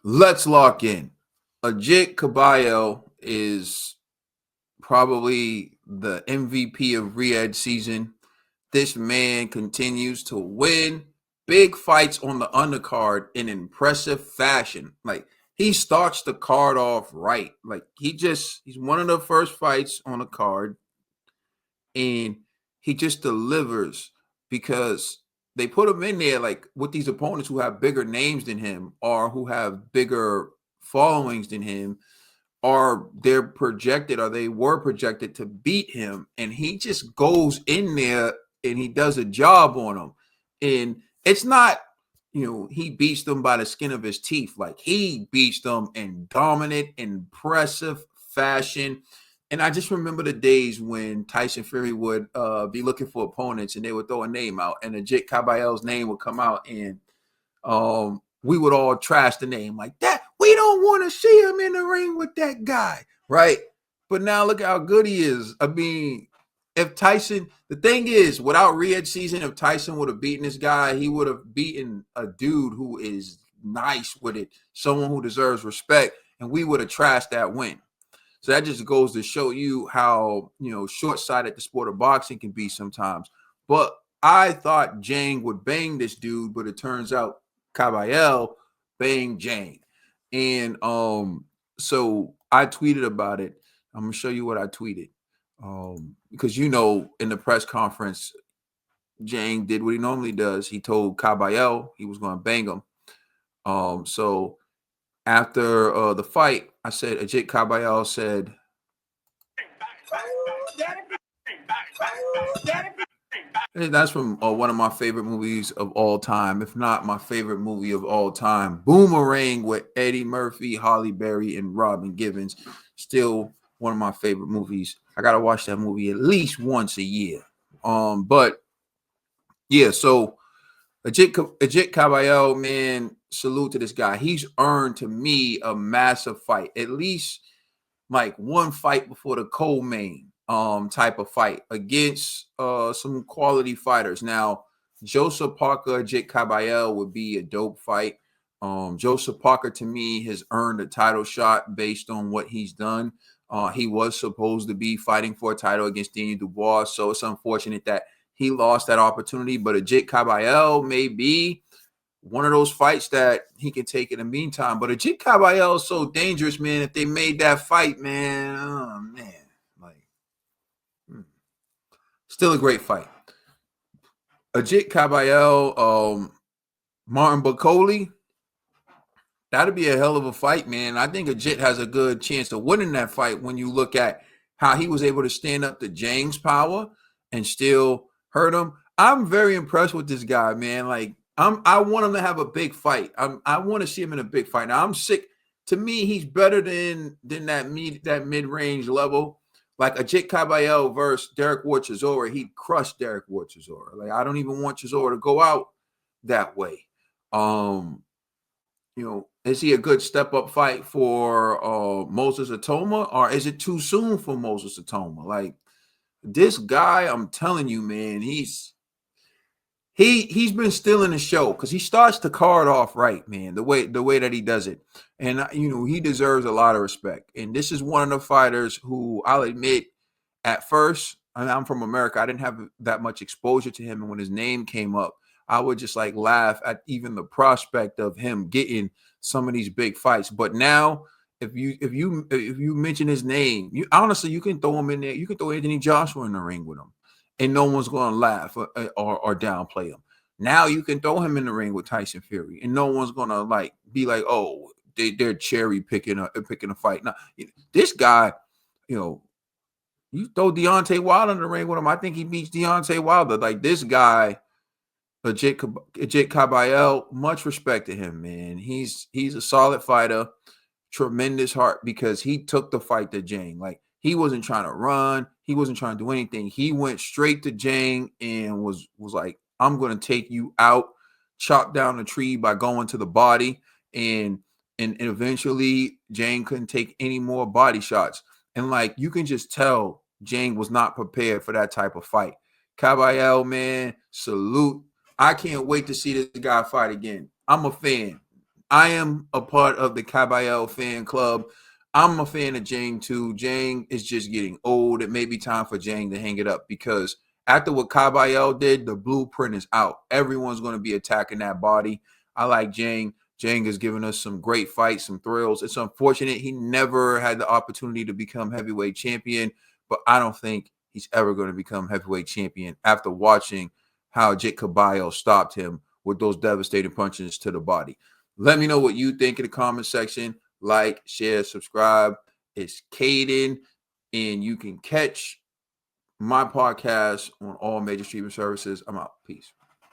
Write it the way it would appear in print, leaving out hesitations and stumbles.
Let's lock in. Agit Kabayel is probably the MVP of Riyadh season. This man continues to win big fights on the undercard in impressive fashion. Like he starts the card off right. Like he's one of the first fights on the card, and he just delivers because they put him in there like with these opponents who have bigger names than him or who have bigger followings than him, or they were projected to beat him, and he just goes in there and he does a job on them. And it's not, he beats them by the skin of his teeth. Like he beats them in dominant, impressive fashion. And I just remember the days when Tyson Fury would be looking for opponents and they would throw a name out and Agit Kabayel's name would come out, and we would all trash the name like that. We don't want to see him in the ring with that guy, right? But now look how good he is. I mean, if Tyson, the thing is, without Riyadh season, if Tyson would have beaten this guy, he would have beaten a dude who is nice with it, someone who deserves respect, and we would have trashed that win. So that just goes to show you how, short-sighted the sport of boxing can be sometimes. But I thought Zhang would bang this dude, but it turns out Kabayel banged Zhang. And so I tweeted about it. I'm gonna show you what I tweeted. Because in the press conference, Zhang did what he normally does. He told Kabayel he was gonna bang him. So after the fight, I said Ajit Kabayel said, and that's from one of my favorite movies of all time, if not my favorite movie of all time, Boomerang, with Eddie Murphy, Holly Berry, and Robin Givens. Still one of my favorite movies. I gotta watch that movie at least once a year. But yeah, so Ajit Kabayel, man, salute to this guy. He's earned to me a massive fight, at least like one fight before the co-main type of fight against some quality fighters. Now, Joseph Parker, Ajit Kabayel would be a dope fight. Joseph Parker to me has earned a title shot based on what he's done. He was supposed to be fighting for a title against Daniel Dubois, so it's unfortunate that he lost that opportunity. But Ajit Kabayel may be one of those fights that he can take in the meantime. But Ajit Kabayel is so dangerous, man. If they made that fight, man, oh man, like still a great fight. Ajit Kabayel, Martin Bakoli, that'd be a hell of a fight, man. I think Ajit has a good chance of winning that fight when you look at how he was able to stand up to Zhang's power and still hurt him. I'm very impressed with this guy, man. Like I want him to have a big fight. I want to see him in a big fight. Now I'm sick. To me, he's better than that mid range level. Like Ajit Kabayel versus Derek Ward Chisora, he'd crush Derek Ward Chisora. Like I don't even want Chisora to go out that way. Is he a good step up fight for Moses Atoma, or is it too soon for Moses Atoma? Like this guy, I'm telling you, man, he's been stealing the show because he starts the card off right, man. The way that he does it, and he deserves a lot of respect. And this is one of the fighters who I'll admit, at first, I'm from America, I didn't have that much exposure to him, and when his name came up, I would just like laugh at even the prospect of him getting some of these big fights. But now, if you mention his name, you honestly you can throw him in there. You can throw Anthony Joshua in the ring with him, and no one's going to laugh or downplay him. Now you can throw him in the ring with Tyson Fury, and no one's going to like be like, oh, they're cherry picking a fight. Now this guy, you know, you throw Deontay Wilder in the ring with him, I think he beats Deontay Wilder. Like this guy, Ajit Kabayel, much respect to him, man. He's a solid fighter, tremendous heart, because he took the fight to Zhang. Like he wasn't trying to run, he wasn't trying to do anything. He went straight to Zhang and was like, "I'm going to take you out, chop down the tree by going to the body." And eventually Zhang couldn't take any more body shots. And like you can just tell Zhang was not prepared for that type of fight. Kabayel, man, salute. I can't wait to see this guy fight again. I'm a fan. I am a part of the Kabayel fan club. I'm a fan of Zhang too. Zhang is just getting old. It may be time for Zhang to hang it up because after what Kabayel did, the blueprint is out. Everyone's going to be attacking that body. I like Zhang. Zhang has given us some great fights, some thrills. It's unfortunate he never had the opportunity to become heavyweight champion, but I don't think he's ever going to become heavyweight champion after watching how Agit Kabayel stopped him with those devastating punches to the body. Let me know what you think in the comment section. Like, share, subscribe. It's Caden, and you can catch my podcast on all major streaming services. I'm out. Peace.